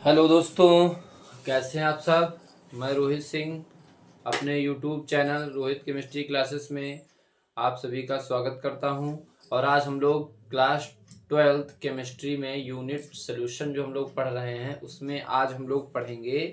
Hello दोस्तों, कैसे हैं आप सब। मैं रोहित सिंह अपने YouTube channel Rohit chemistry classes में आप सभी का स्वागत करता हूं। और आज हम लोग क्लास 12th केमिस्ट्री में यूनिट सोल्यूशन जो हम लोग पढ़ रहे हैं उसमें आज हम लोग पढ़ेंगे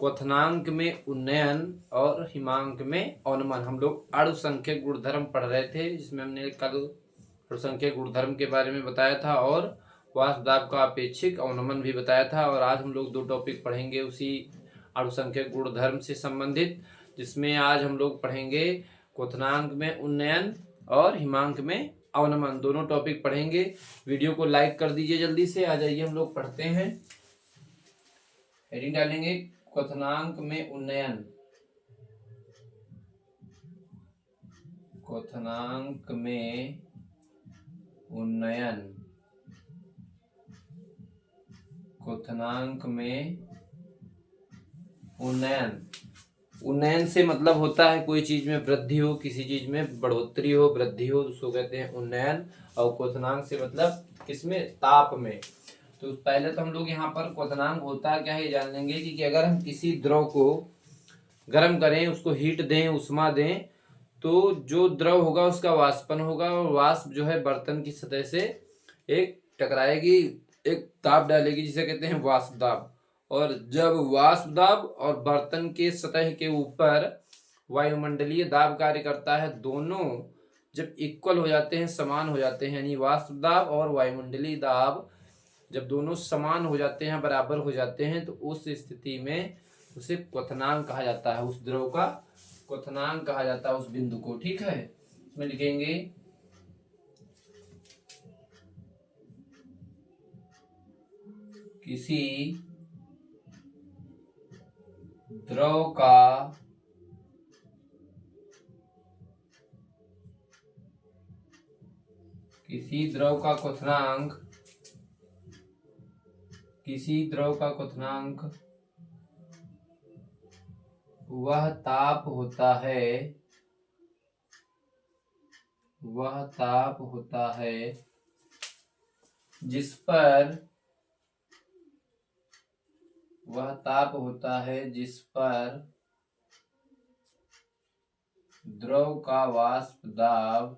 क्वथनांक में उन्नयन और हिमांक में अवनमन। हम लोग अणुसंख्यक गुणधर्म पढ़ रहे थे जिसमें हमने कल अणुसंख्यक गुणधर्म के बारे में बताया था और वाष्प दाब का अपेक्षिक अवनमन भी बताया था। और आज हम लोग दो टॉपिक पढ़ेंगे उसी अणुसंख्यक गुणधर्म से संबंधित, जिसमें आज हम लोग पढ़ेंगे क्वथनांक में उन्नयन और हिमांक में अवनमन। दोनों टॉपिक पढ़ेंगे। वीडियो को लाइक कर दीजिए जल्दी से। आ जाइए हम लोग पढ़ते हैं। हेडिंग डालेंगे क्वथनांक में उन्नयन। क्वथनांक में उन्नयन। क्वथनांक में उन्नयन। उन्नयन से मतलब होता है कोई चीज में वृद्धि हो, किसी चीज में बढ़ोतरी हो, वृद्धि हो, उसको कहते हैं उन्नयन। और क्वथनांक से मतलब किसमें, ताप में। तो पहले तो हम लोग यहाँ पर क्वथनांक होता क्या है ये जान लेंगे कि अगर हम किसी द्रव को गर्म करें, उसको हीट दें, उष्मा दें, तो जो द्रव होगा उसका वाष्पन होगा और वाष्प जो है बर्तन की सतह से एक टकराएगी, एक दाब डालेगी जिसे कहते हैं वाष्प दाब। और जब वाष्प दाब और बर्तन के सतह के ऊपर वायुमंडलीय दाब कार्य करता है, दोनों जब इक्वल हो जाते हैं, समान हो जाते हैं, यानी वाष्प दाब और वायुमंडलीय दाब जब दोनों समान हो जाते हैं, बराबर हो जाते हैं, तो उस स्थिति में उसे क्वथनांक कहा जाता है। उस द्रव का क्वथनांक कहा जाता है उस बिंदु को। ठीक है, इसमें लिखेंगे किसी द्रव का क्वथनांक, किसी द्रव का क्वथनांक वह ताप होता है, वह ताप होता है जिस पर, वह ताप होता है जिस पर द्रव का वाष्प दाब,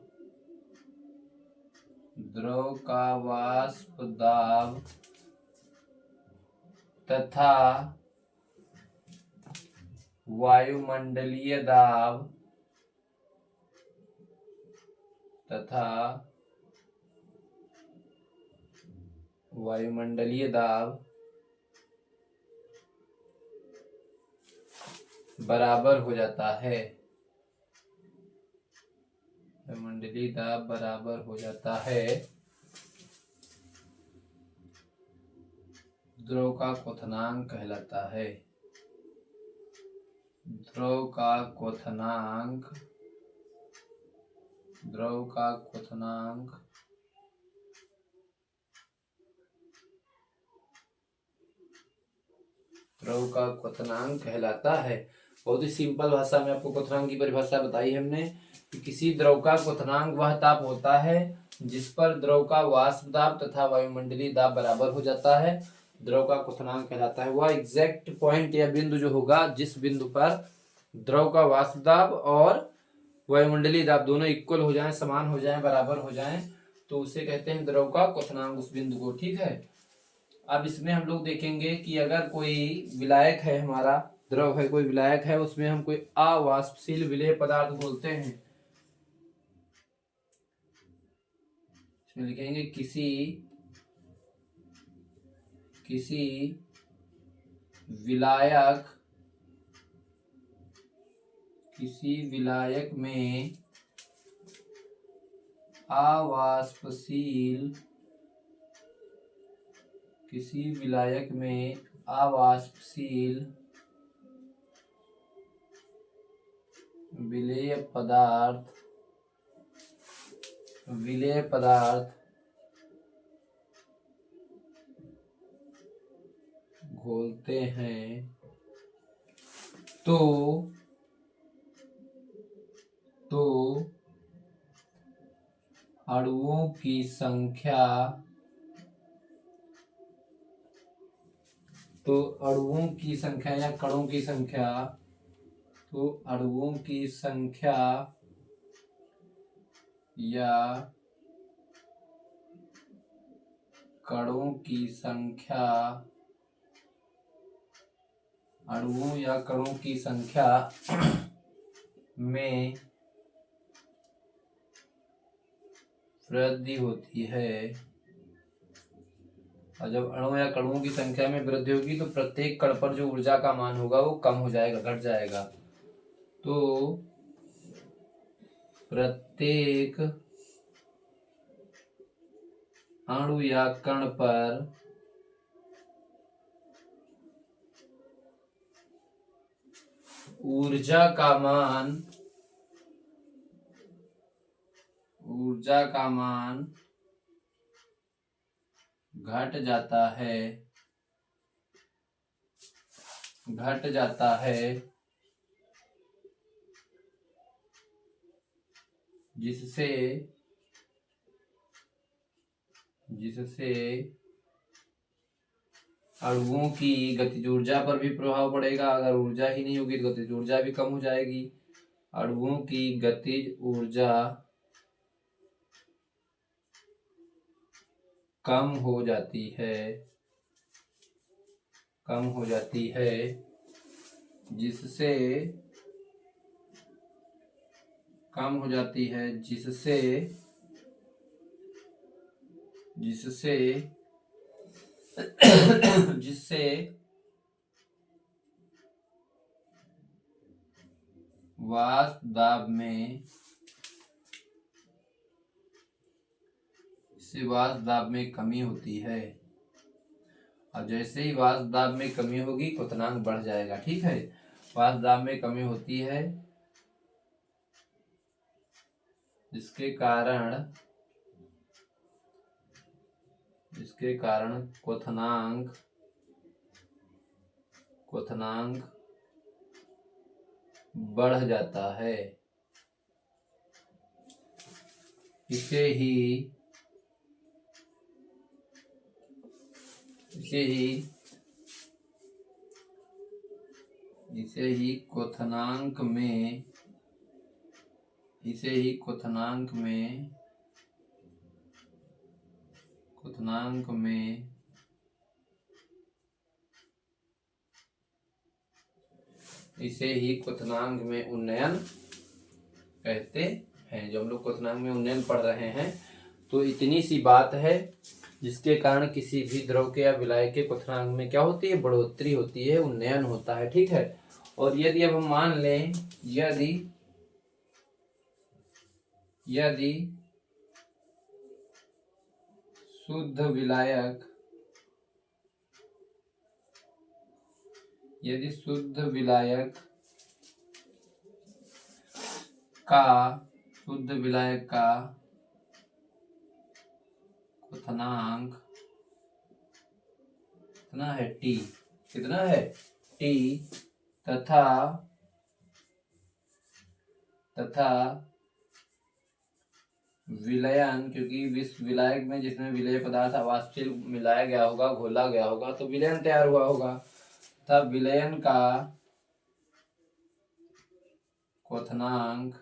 द्रव का वाष्प दाब तथा वायुमंडलीय दाब, तथा वायुमंडलीय दाब बराबर हो जाता है। वायुमंडलीय दाब बराबर हो जाता है, द्रव का क्वथनांक कहलाता है। द्रव का क्वथनांक, द्रव का क्वथनांक द्रव का क्वथनांक कहलाता है। बहुत ही सिंपल भाषा में आपको क्वथनांक की परिभाषा बताई हमने कि किसी द्रव का क्वथनांक वह ताप होता है जिस पर द्रव का वाष्प दाब तथा वायुमंडलीय दाब बराबर हो जाता है, द्रव का क्वथनांक कहलाता है। वह एग्जैक्ट पॉइंट या बिंदु जो होगा जिस बिंदु पर द्रव का वाष्प दाब और वायुमंडलीय दाब दोनों इक्वल हो जाएं, समान हो जाएं, बराबर हो जाएं, तो उसे कहते हैं द्रव का क्वथनांक, उस बिंदु को। ठीक है, अब इसमें हम लोग देखेंगे कि अगर कोई विलायक है, हमारा द्रव है, कोई विलायक है, उसमें हम कोई अवाष्पशील विलेय पदार्थ बोलते हैं। इसमें लिखेंगे किसी विलायक, किसी विलायक में अवाष्पशील, किसी विलायक में अवाष्पशील विलेय पदार्थ, विलेय पदार्थ घोलते हैं तो अणुओं की संख्या तो अणुओं की संख्या या कणों की संख्या, तो अणुओं की संख्या या कणों की संख्या, अणुओं या कणों की संख्या में वृद्धि होती है। और जब अणु या कणों की संख्या में वृद्धि होगी तो प्रत्येक कण पर जो ऊर्जा का मान होगा वो कम हो जाएगा, घट जाएगा। तो प्रत्येक अणु या कण पर ऊर्जा का मान घट जाता है, जिससे अणुओं की गतिज ऊर्जा पर भी प्रभाव पड़ेगा। अगर ऊर्जा ही नहीं होगी तो गतिज ऊर्जा भी कम हो जाएगी। अणुओं की गतिज ऊर्जा कम हो जाती है, जिससे वाष्प दाब में कमी होती है। और जैसे ही वाष्प दाब में कमी होगी क्वथनांक बढ़ जाएगा। ठीक है, वाष्प दाब में कमी होती है, इसके कारण क्वथनांक बढ़ जाता है। इसे ही क्वथनांक में उन्नयन कहते हैं। जो हम लोग क्वथनांक में उन्नयन पढ़ रहे हैं, तो इतनी सी बात है जिसके कारण किसी भी द्रव के या विलायक के क्वथनांक में क्या होती है, बढ़ोतरी होती है, उन्नयन होता है। ठीक है, और यदि अब हम मान लें यदि शुद्ध विलायक का क्वथनांक कितना है, T, तथा विलयन, क्योंकि विलायक में जिसमें विलेय पदार्थ अवाष्पशील मिलाया गया होगा, घोला गया होगा, तो विलयन तैयार हुआ होगा। तब विलयन का क्वथनांक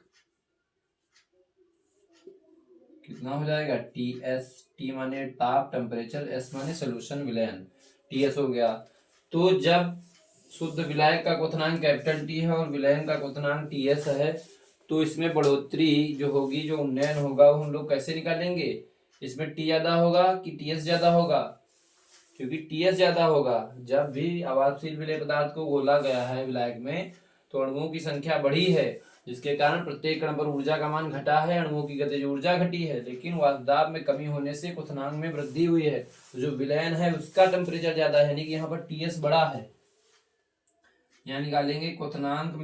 कितना हो जाएगा, TS। T माने ताप, टेम्परेचर, S माने सोल्यूशन, विलयन, TS हो गया। तो जब शुद्ध विलायक का क्वथनांक कैपिटल T है और विलयन का क्वथनांक TS है, तो इसमें बढ़ोतरी जो होगी, जो उन्नयन होगा, वो हम लोग कैसे निकालेंगे? इसमें T ज्यादा होगा कि TS ज्यादा होगा? क्योंकि TS ज्यादा होगा। जब भी अवाष्पशील विलेय पदार्थ को घोला गया है विलायक में, तो अणुओं की संख्या बढ़ी है, जिसके कारण प्रत्येक कण पर ऊर्जा का मान घटा है, अणुओं की गतिज ऊर्जा घटी है, लेकिन वाष्प दाब में कमी होने से क्वथनांक में वृद्धि हुई है। तो जो विलयन है उसका टेम्परेचर ज्यादा है, यानी कि यहाँ पर TS बड़ा है। यहाँ निकालेंगे क्वथनांक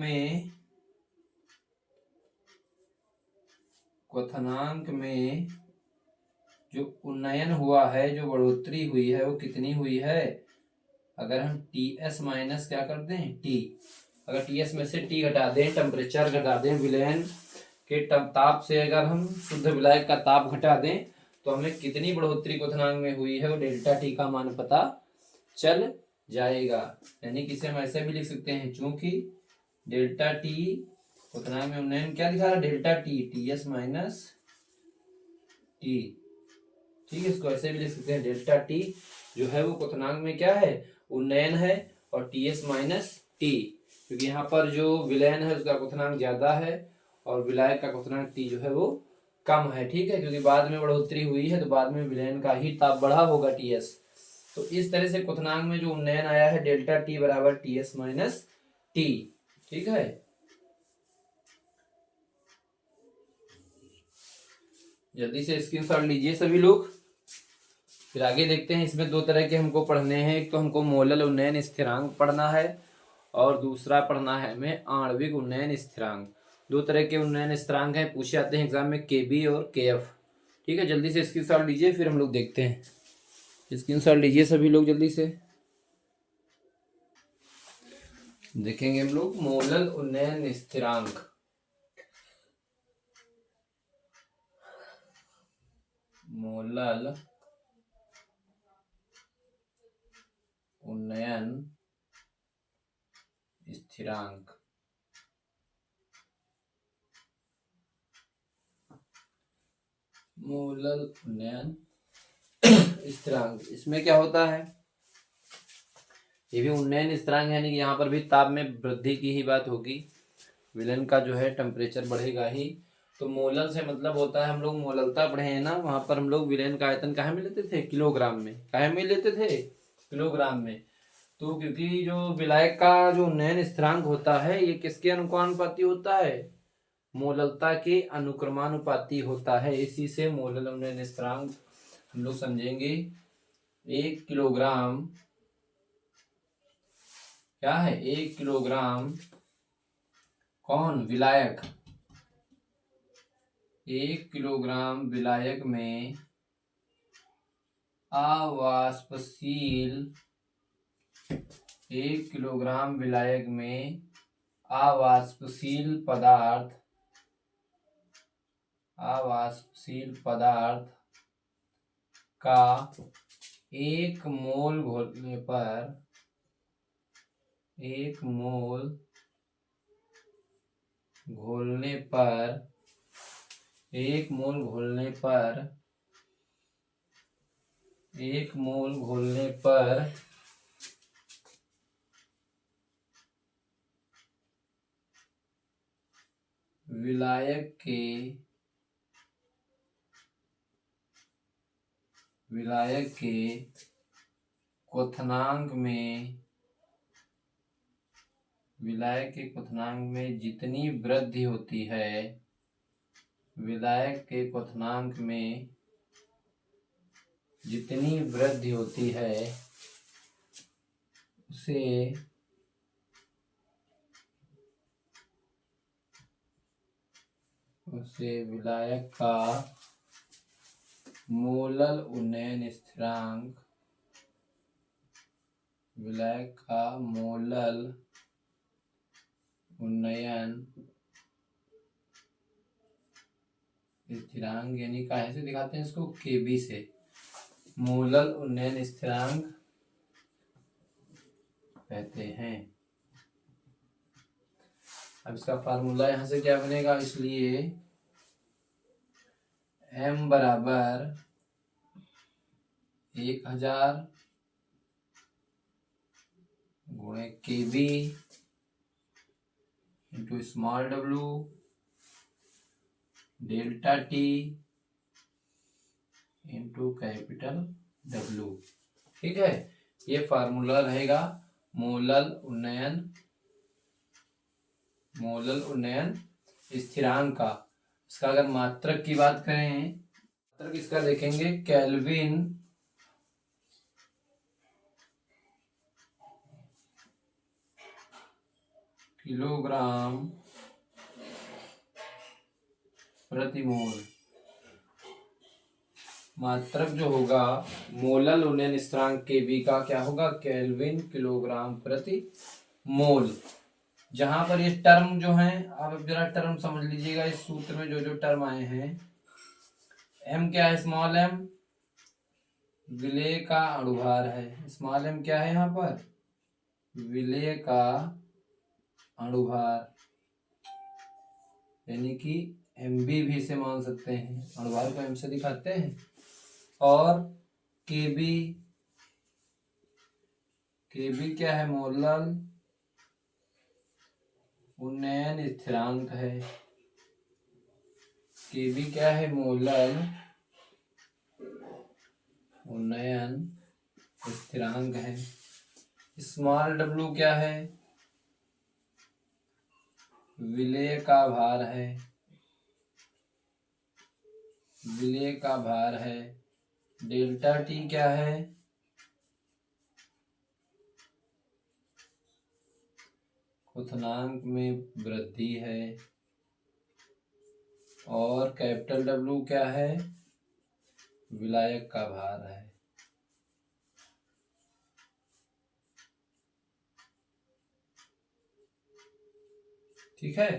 में जो उन्नयन हुआ है, जो बढ़ोतरी हुई है, वो कितनी हुई है? अगर हम TS माइनस क्या कर दें, T, अगर TS में से T घटा दें, टेम्परेचर घटा दें, विलयन के ताप से अगर हम शुद्ध विलायक का ताप घटा दें, तो हमें कितनी बढ़ोतरी क्वथनांक में हुई है, वो डेल्टा T का मान पता चल जाएगा। यानी कि इसे हम ऐसे भी लिख सकते हैं, चूंकि डेल्टा टी क्वथनांक में उन्नयन क्या दिखा रहा है, delta T T S minus T. ठीक है, इसको ऐसे भी लिख सकते हैं, डेल्टा टी जो है वो क्वथनांक में क्या है, उन्नयन है, और टी एस माइनस टी, क्योंकि यहाँ पर जो विलयन है उसका क्वथनांक ज्यादा है और विलायक का क्वथनांक टी जो है वो कम है। ठीक है, क्योंकि बाद में बढ़ोतरी हुई है तो बाद में विलयन का ही ताप बढ़ा होगा टी एस। तो इस तरह से क्वथनांक में जो उन्नयन आया है डेल्टा टी बराबर टी एस माइनस टी। ठीक है, जल्दी से स्क्रीनशॉट लीजिए सभी लोग। फिर आगे देखते हैं, इसमें दो तरह के हमको पढ़ने हैं, एक तो हमको मोलल उन्नयन स्थिरांक पढ़ना है और दूसरा पढ़ना है हमें आणविक उन्नयन स्थिरांक। दो तरह के उन्नयन स्थिरांक हैं, पूछे जाते हैं एग्जाम में, केबी और केएफ। ठीक है, जल्दी से स्क्रीनशॉट लीजिए, फिर हम लोग देखते हैं। स्क्रीनशॉट लीजिए सभी लोग जल्दी से। देखेंगे हम लोग मोलल उन्नयन स्थिरांक। मोलल उन्नयन स्थिरांक। मोलल उन्नयन स्थिरांक, इसमें क्या होता है, ये भी उन्नयन स्थिरांक, यानी कि यहाँ पर भी ताप में वृद्धि की ही बात होगी, विलयन का जो है टेम्परेचर बढ़ेगा ही। तो मोलल से मतलब होता है, हम लोग मोललता पढ़े हैं ना, वहां पर हम लोग विलयन का आयतन काहे में लेते थे, किलोग्राम में। काहे में लेते थे, किलोग्राम में। तो क्योंकि जो विलायक का जो उन्नयन स्थिरांक होता है ये किसके अनुपाती होता है, मोललता के अनुक्रमानुपाती होता है, इसी से मोलल उन्नयन स्थिरांक हम लोग समझेंगे। 1 किलोग्राम क्या है, 1 किलोग्राम कौन, विलायक, 1 किलोग्राम विलायक में अवाष्पशील, 1 किलोग्राम विलायक में अवाष्पशील पदार्थ, अवाष्पशील पदार्थ का 1 मोल घोलने पर, 1 मोल घोलने पर, 1 मोल घोलने पर, 1 मोल घोलने पर विलायक के क्वथनांक में, विलायक के क्वथनांक में जितनी वृद्धि होती है, विलायक के क्वथनांक में जितनी वृद्धि होती है उसे विलायक का मोलल उन्नयन स्थिरांक, विलायक का मोलल उन्नयन स्थिरांक, यानी काहे से दिखाते हैं इसको, केबी से, मोलल उन्नयन स्थिरांक कहते हैं। अब इसका फार्मूला यहां से क्या बनेगा, इसलिए m बराबर 1000 गुणे K B into small w delta T into capital W। ठीक है, ये फार्मूला रहेगा मोलल उन्नयन स्थिरांक का। इसका अगर मात्रक की बात करें, मात्रक इसका देखेंगे केल्विन किलोग्राम प्रति मोल। मात्रक जो होगा मोलल उन्नयन स्थिरांक केबी का क्या होगा, केल्विन किलोग्राम प्रति मोल। जहां पर ये टर्म जो है, आप जरा टर्म समझ लीजिएगा, इस सूत्र में जो जो टर्म आए हैं, m क्या है, स्मॉल m विलेय का अणुभार है, स्मॉल m क्या है यहाँ पर, विलेय का अणुभार, यानी कि एमबी भी इसे मान सकते हैं, अणुभार को एम से दिखाते हैं। और केबी, केबी क्या है, मोलल उन्नयन स्थिरांक है। केबी क्या है, मोलल उन्नयन स्थिरांक है। स्मॉल डब्लू क्या है, विलेय का भार है, विलेय का भार है। डेल्टा टी क्या है, क्वथनांक में वृद्धि है। और कैपिटल डब्लू क्या है, विलायक का भार है। ठीक है,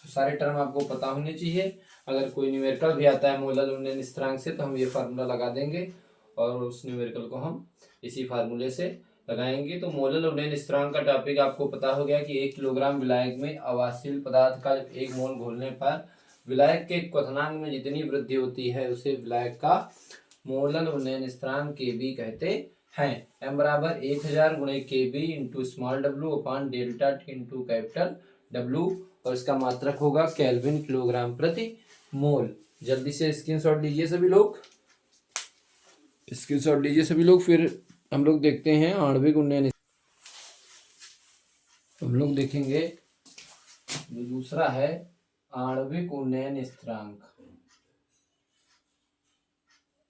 तो सारे टर्म आपको पता होने चाहिए। अगर कोई न्यूमेरिकल भी आता है मोलल उन्नयन स्थिरांक से तो हम ये फार्मूला लगा देंगे और उस न्यूमेरिकल को हम इसी फार्मूले से लगाएंगे। तो मोलल उन्नयन स्थिरांक का टॉपिक आपको पता हो गया कि 1 किलोग्राम विलायक में अवाष्यशील पदार्थ का 1 मोल घोलने पर विलायक के क्वथनांक में जितनी वृद्धि होती है उसे विलायक का मोलल उन्नयन स्थिरांक केबी कहते हैं। m बराबर 1000 गुणे K B into small W upon delta T into capital W, और इसका मात्रक होगा केल्विन किलोग्राम प्रति मोल। जल्दी से स्क्रीनशॉट लीजिए सभी लोग, स्क्रीनशॉट लीजिए सभी लोग। फिर हम लोग देखते हैं आणविक उन्नयन, हम लोग देखेंगे जो दूसरा है आणविक उन्नयन स्थिरांक।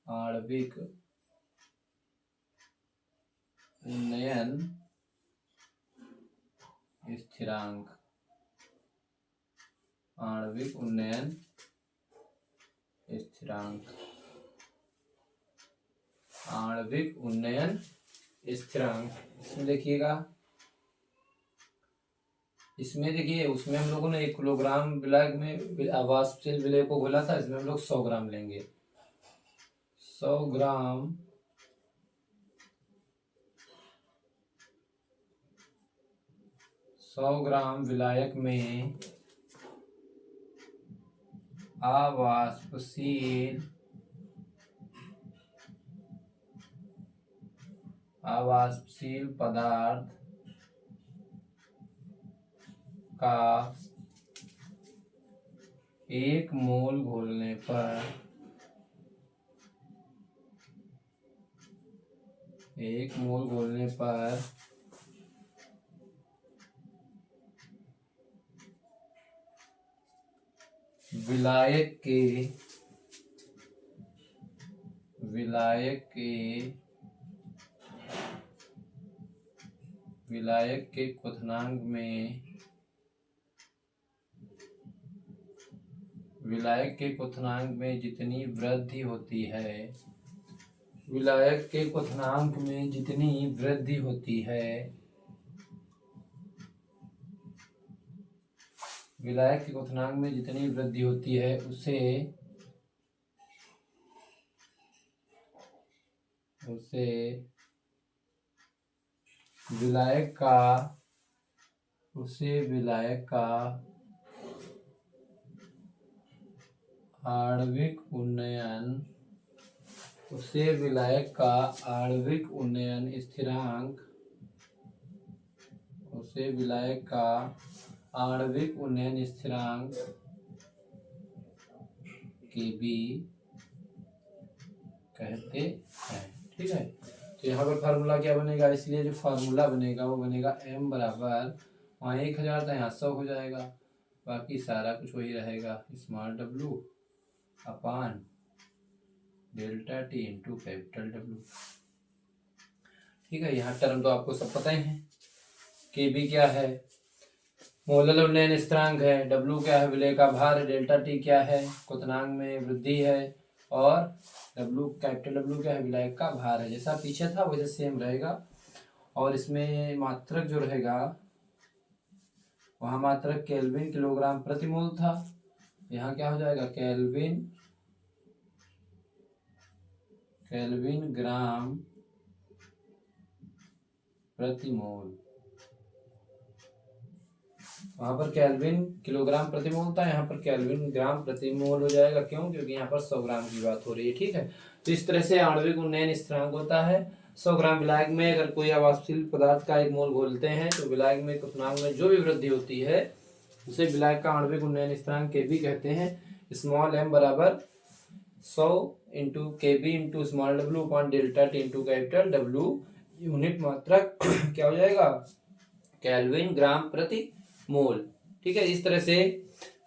आणविक उन्नयन स्थिरांक, आणविक उन्नयन स्थिरांक, आणविक उन्नयन स्थिरांक। इसमें देखिएगा, इसमें देखिए उसमें हम लोगों ने 1 किलोग्राम विलायक में अवाष्यशील विलेय को घोला था, इसमें हम लोग 100 ग्राम लेंगे। 100 ग्राम विलायक में अवाष्पशील पदार्थ का 1 मोल घोलने पर 1 मोल घोलने पर विलायक के क्वथनांक में, विलायक के क्वथनांक में जितनी वृद्धि होती है, विलायक के क्वथनांक में जितनी वृद्धि होती है, विलायक के क्वथनांक में जितनी वृद्धि होती है उसे विलायक का आणविक उन्नयन स्थिरांक, उसे विलायक का आणविक उन्नयन स्थिरांक केबी कहते हैं। ठीक है, तो यहाँ पर फार्मूला क्या बनेगा, इसलिए जो फार्मूला बनेगा वो बनेगा m बराबर, वहाँ 1000 था यहाँ 100 हो जाएगा, बाकी सारा कुछ वही रहेगा, स्मॉल डब्लू अपान delta T into capital W. ठीक है, यहाँ टर्म तो आपको सब पता ही है। केबी क्या है, मोलल उन्नयन स्थिरांक है, डब्लू क्या है, विलेय का भार है, डेल्टा टी क्या है, क्वथनांक में वृद्धि है, और डब्लू कैपिटल डब्लू क्या है, विलायक का भार है। जैसा पीछे था वैसे सेम रहेगा, और इसमें मात्रक जो रहेगा वहां मात्रक केल्विन किलोग्राम प्रति मोल था, यहाँ क्या हो जाएगा केल्विन ग्राम प्रति मोल। वहां पर केल्विन किलोग्राम प्रति मोल था, यहाँ पर केल्विन ग्राम प्रति मोल हो जाएगा। क्यों? क्योंकि यहाँ पर 100 ग्राम की बात हो रही है। ठीक है, तो इस तरह से आणविक उन्नयन स्थिरांक होता है। 100 ग्राम विलायक में अगर कोई आवासशील पदार्थ का 1 मोल घोलते हैं तो विलायक में क्वथनांक में जो भी वृद्धि होती है उसे विलायक का आणविक उन्नयन स्थिरांक के भी कहते हैं। स्मॉल m बराबर 100 into K B into small W upon delta T into capital W, unit मात्रक क्या हो जाएगा? केल्विन ग्राम प्रति मोल। ठीक है, इस तरह से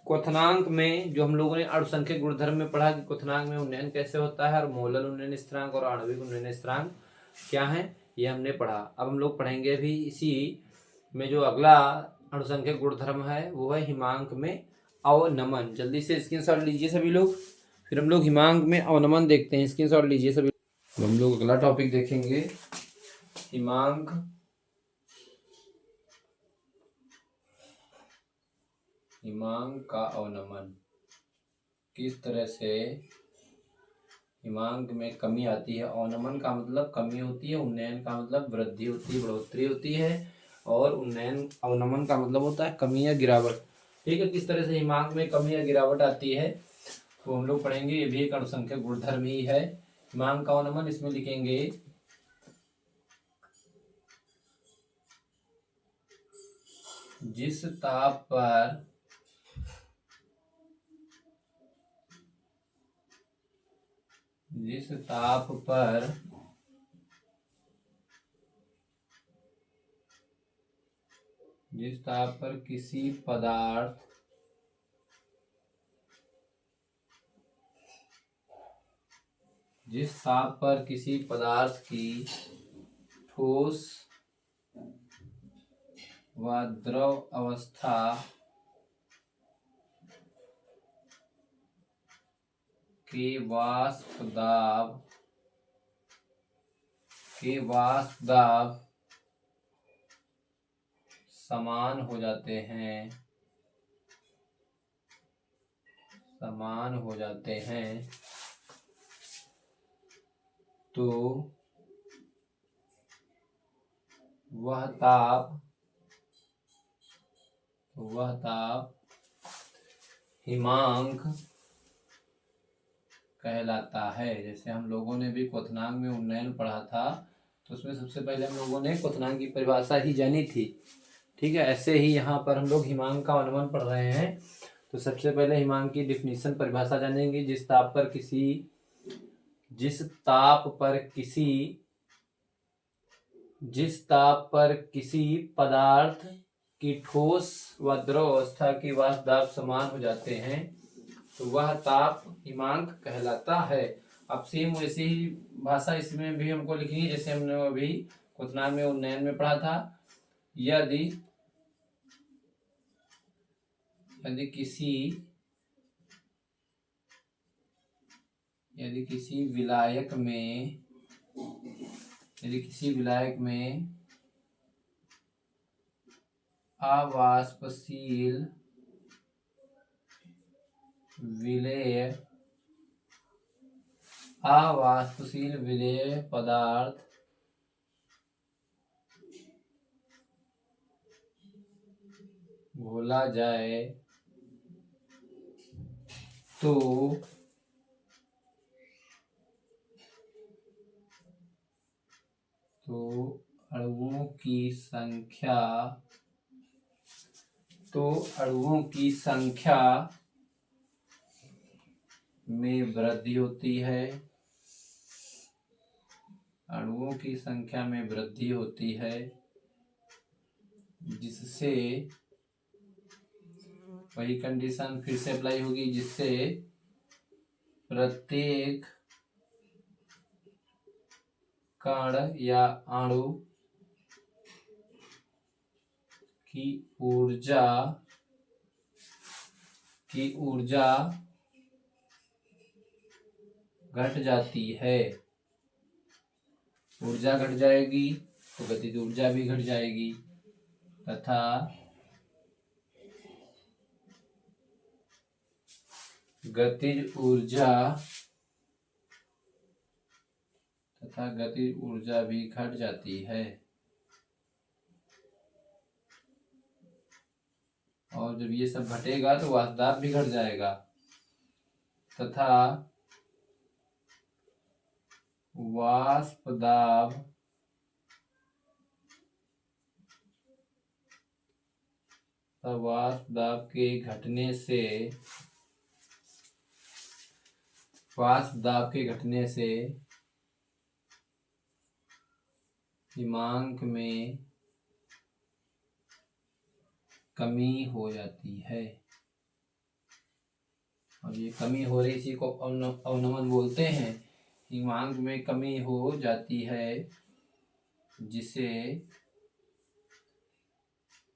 क्वथनांक में जो हम लोगों ने अणुसंख्यक गुणधर्म में पढ़ा कि क्वथनांक में उन्नयन कैसे होता है और मोलर उन्नयन स्थिरांक और आणविक उन्नयन स्थिरांक क्या है, ये हमने पढ़ा। अब हम लोग पढ़ेंगे भी इसी में जो अगला अणुसंख्यक गुणधर्म है वो है हिमांक में अवनमन। जल्दी से स्क्रीनशॉट लीजिए सभी लोग, फिर हम लोग हिमांक में अवनमन देखते हैं। स्क्रीनशॉट लीजिए सभी। तो हम लोग अगला टॉपिक देखेंगे हिमांक का अवनमन। किस तरह से हिमांक में कमी आती है। अवनमन का मतलब कमी होती है, उन्नयन का मतलब वृद्धि होती है, बढ़ोतरी होती है, और अवनमन का मतलब होता है कमी या गिरावट। ठीक है, किस तरह से हिमांक में कमी या गिरावट आती है तो हम लोग पढ़ेंगे। ये भी एक अणुसंख्यक गुणधर्म ही है। हिमांक का अवनमन इसमें लिखेंगे जिस ताप पर किसी पदार्थ की ठोस व द्रव अवस्था के वाष्प दाब समान हो जाते हैं तो वह ताप हिमांक कहलाता है। जैसे हम लोगों ने भी क्वथनांक में उन्नयन पढ़ा था तो उसमें सबसे पहले हम लोगों ने क्वथनांक की परिभाषा ही जानी थी। ठीक है, ऐसे ही यहाँ पर हम लोग हिमांक का अवनमन पढ़ रहे हैं तो सबसे पहले हिमांक की डिफिनीशन परिभाषा जानेंगे। जिस ताप पर किसी पदार्थ की ठोस व द्रव अवस्था की वाष्प दाब समान हो जाते हैं तो वह ताप हिमांक कहलाता है। अब सेम वैसी ही भाषा इसमें भी हमको लिखनी है जैसे हमने अभी क्वथनांक में उन्नयन में पढ़ा था। यदि किसी विलायक में अवाष्पशील विलेय पदार्थ घोला जाए तो अणुओं की संख्या में वृद्धि होती है जिससे वही कंडीशन फिर से अप्लाई होगी, जिससे प्रत्येक कण या अणु की ऊर्जा घट जाती है। ऊर्जा घट जाएगी तो गतिज ऊर्जा भी घट जाएगी तथा गतिज ऊर्जा भी घट जाती है। और जब ये सब घटेगा तो वाष्प दाब भी घट जाएगा तथा वाष्प दाब के घटने से हिमांक में कमी हो जाती है। और ये कमी हो रही, इसी को अवनमन बोलते हैं। हिमांक में कमी हो जाती है जिसे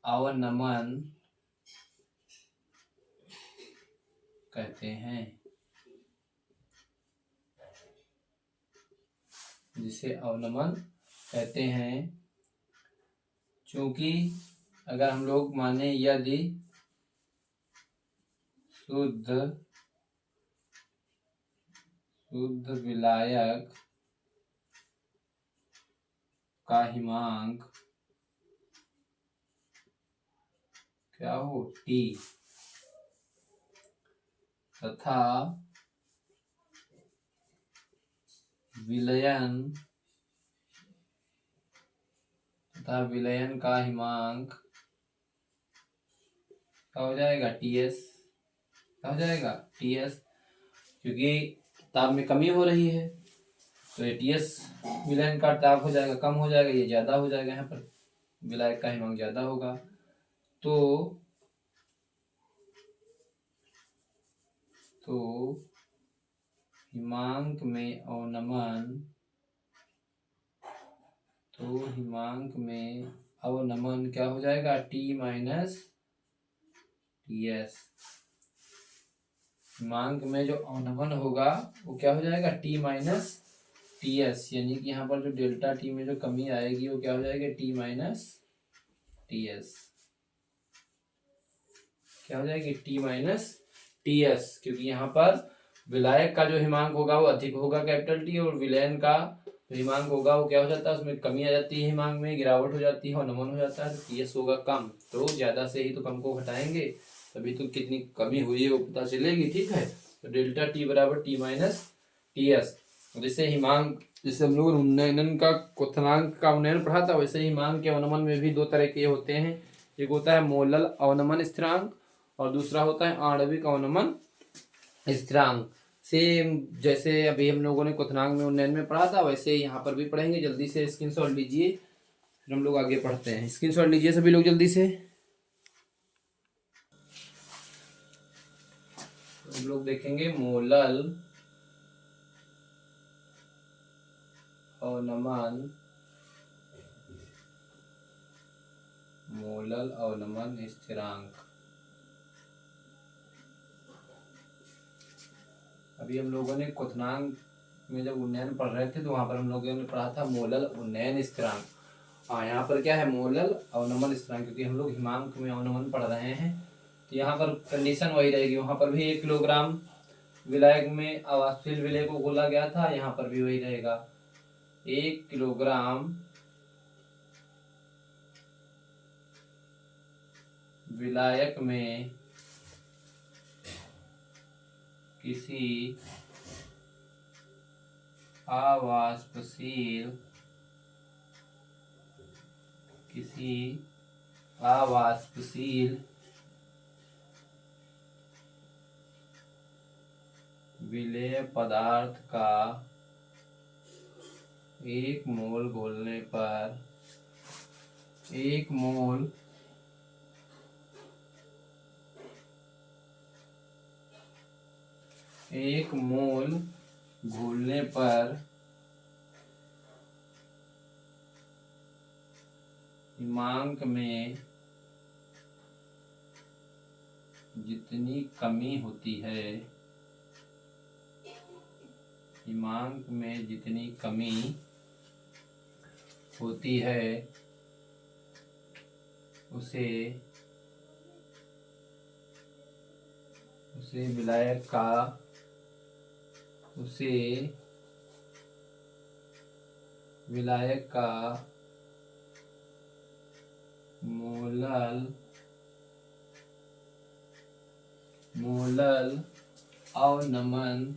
अवनमन कहते हैं। क्योंकि अगर हम लोग माने यदि शुद्ध विलायक का हिमांक क्या हो T तथा विलयन का हिमांक क्या हो जाएगा TS। क्या हो जाएगा TS, क्योंकि ताप में कमी हो रही है तो ये TS विलयन का ताप हो जाएगा, कम हो जाएगा, ये ज्यादा हो जाएगा, यहाँ पर विलायक का हिमांक ज्यादा होगा। तो हिमांक में अवनमन क्या हो जाएगा T माइनस TS। हिमांक में जो अवनमन होगा वो क्या हो जाएगा T माइनस TS, यानी कि यहाँ पर जो डेल्टा T में जो कमी आएगी वो क्या हो जाएगा T माइनस TS। क्या हो जाएगी T माइनस TS, क्योंकि यहाँ पर विलायक का जो हिमांक होगा वो अधिक होगा कैपिटल T, और विलयन का जो हिमांक होगा वो क्या हो जाता है, उसमें कमी आ जाती है, हिमांक में गिरावट हो जाती है और नमन हो जाता है, तो TS होगा कम। तो ज्यादा से ही तो कम को घटाएंगे तभी तो कितनी कमी हुई है वो पता चलेगी। ठीक है, तो डेल्टा T बराबर T माइनस TS। जैसे हिमांक, जैसे हम लोग उन्नयन का क्वथनांक का उन्नयन पढ़ा था, वैसे हिमांक के अवनमन में भी दो तरह के होते हैं। एक होता है मोलल अवनमन स्थिरांक और दूसरा होता है आणविक अवनमन स्थिरांक। सेम जैसे अभी हम लोगों ने क्वथनांक में उन्नयन में पढ़ा था वैसे यहाँ पर भी पढ़ेंगे। जल्दी से स्क्रीनशॉट लीजिए, फिर हम लोग आगे पढ़ते हैं। स्क्रीनशॉट लीजिए सभी लोग जल्दी से। हम लोग देखेंगे मोलल अवनमन स्थिरांक। अभी हम लोगों ने क्वथनांक में जब उन्नयन पढ़ रहे थे तो वहां पर हम लोगों ने पढ़ा था मोलल उन्नयन स्थिरांक। हाँ, यहाँ पर क्या है मोलल अवनमन स्थिरांक, क्योंकि हम लोग हिमांक में अवनमन पढ़ रहे हैं तो यहाँ पर कंडीशन वही रहेगी। वहां पर भी 1 किलोग्राम विलायक में अवाष्पशील विलय को घोला गया था, यहाँ पर भी वही रहेगा। 1 किलोग्राम विलायक में किसी अवाष्पशील विलेय पदार्थ का 1 मोल घोलने पर 1 मोल घोलने पर हिमांक में जितनी कमी होती है, उसे विलायक का मोलल मोलल अवनमन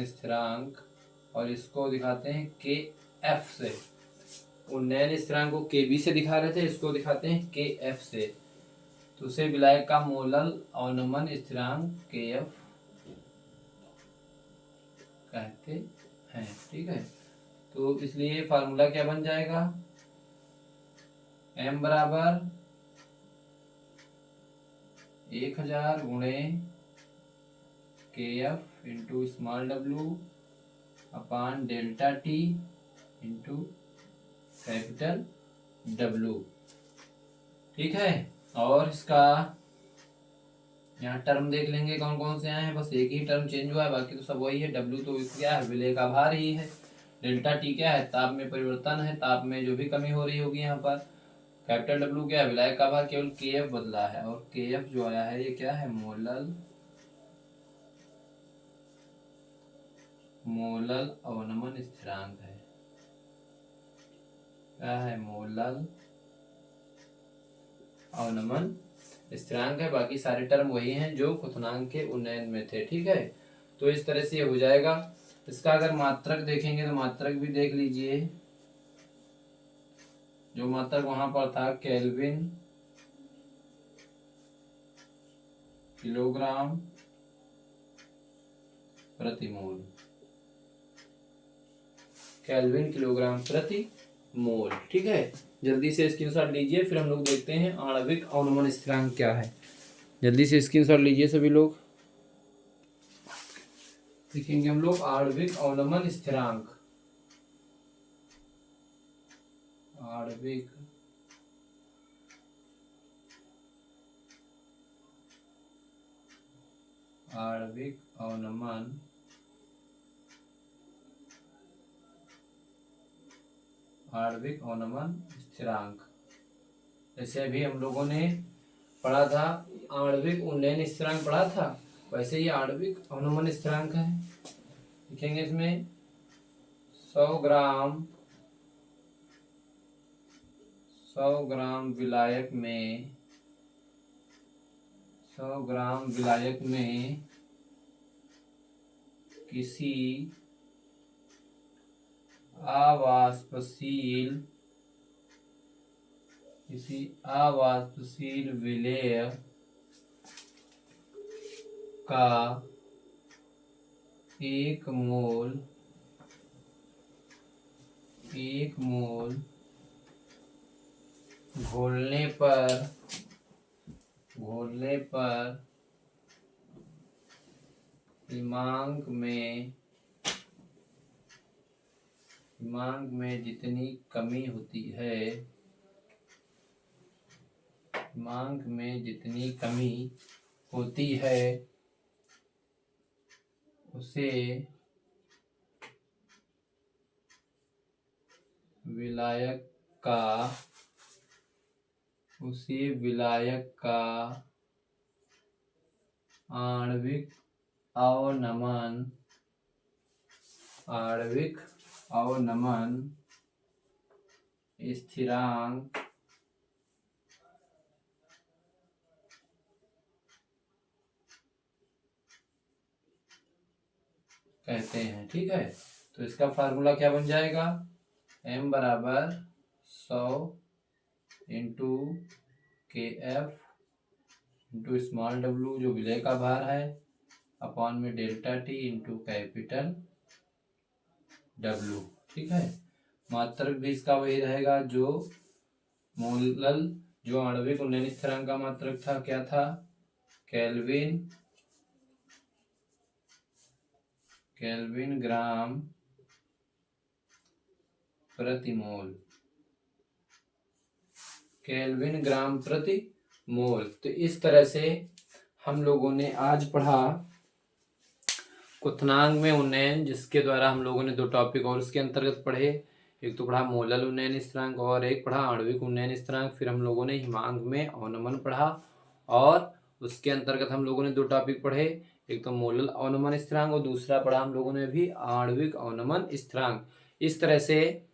स्थिरांक, और इसको दिखाते हैं के एफ से। उन्नयन स्थिरांक को के बी से दिखा रहे थे, इसको दिखाते हैं के एफ से। तो उसे विलायक का मोलल अवनमन स्थिरांक के एफ कहते हैं। ठीक है, तो इसलिए फार्मूला क्या बन जाएगा, m बराबर 1000 गुणे के एफ इंटू स्मॉल डब्लू अपान delta T into capital W. ठीक है, और इसका यहाँ टर्म देख लेंगे कौन कौन से आए हैं। बस एक ही टर्म चेंज हुआ है, बाकी तो सब वही है। डब्लू तो क्या है, विलेय का भार ही है। डेल्टा टी क्या है, ताप में परिवर्तन है, ताप में जो भी कमी हो रही होगी यहाँ पर। कैपिटल डब्लू क्या है, विलायक का भार, केवल के एफ बदला है। और के एफ जो आया है ये क्या है, मोलल अवनमन स्थिरांक है। क्या है, मोलल अवनमन स्थिरांक है। बाकी सारे टर्म वही हैं जो क्वथनांक के उन्नयन में थे। ठीक है, तो इस तरह से ये हो जाएगा। इसका अगर मात्रक देखेंगे तो मात्रक भी देख लीजिए। जो मात्रक वहां पर था केल्विन किलोग्राम प्रति मोल, केल्विन किलोग्राम प्रति मोल। ठीक है, जल्दी से स्क्रीनशॉट लीजिए, फिर हम लोग देखते हैं आणविक अवनमन स्थिरांक क्या है। जल्दी से स्क्रीनशॉट लीजिए सभी लोग। लिखेंगे हम लोग आणविक अवनमन स्थिरांक। आणविक अवनमन स्थिरांक। जैसे अभी हम लोगों ने पढ़ा था आणविक उन्नयन स्थिरांक पढ़ा था, वैसे ही आणविक अवनमन स्थिरांक है। लिखेंगे इसमें 100 ग्राम विलायक में 100 ग्राम विलायक में किसी अवाष्पशील विलेय का 1 मोल घोलने पर हिमांक में जितनी कमी होती है उसे विलायक का आणविक अवनमन स्थिरांक कहते हैं। ठीक है, तो इसका फार्मूला क्या बन जाएगा, m बराबर 100 इंटू के एफ इंटू स्मॉल डब्लू जो विलेय का भार है अपॉन में delta T into capital W. ठीक है, मात्रक भी इसका वही रहेगा जो मोलल जो आणविक उन्नयन स्थिरांक का मात्रक था, क्या था, केल्विन ग्राम प्रति मोल, केल्विन ग्राम प्रति मोल। तो इस तरह से हम लोगों ने आज पढ़ा क्वथनांक में उन्नयन, जिसके द्वारा हम लोगों ने 2 टॉपिक और उसके अंतर्गत पढ़े। एक तो पढ़ा मोलल उन्नयन स्थिरांक और एक पढ़ा आणविक उन्नयन स्थिरांक। फिर हम लोगों ने हिमांक में अवनमन पढ़ा और उसके अंतर्गत हम लोगों ने 2 टॉपिक पढ़े, एक तो मोलल अवनमन स्थिरांक और दूसरा पढ़ा हम लोगों ने अभी आणविक अवनमन स्थिरांक। इस तरह से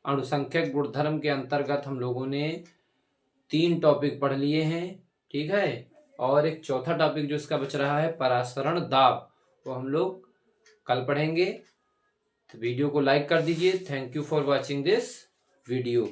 अणुसंख्यक गुणधर्म के अंतर्गत हम लोगों ने 3 टॉपिक पढ़ लिए हैं, ठीक है। और एक चौथा टॉपिक जो इसका बच रहा है परासरण दाब, वो हम लोग कल पढ़ेंगे। तो वीडियो को लाइक कर दीजिए। Thank you for watching this video.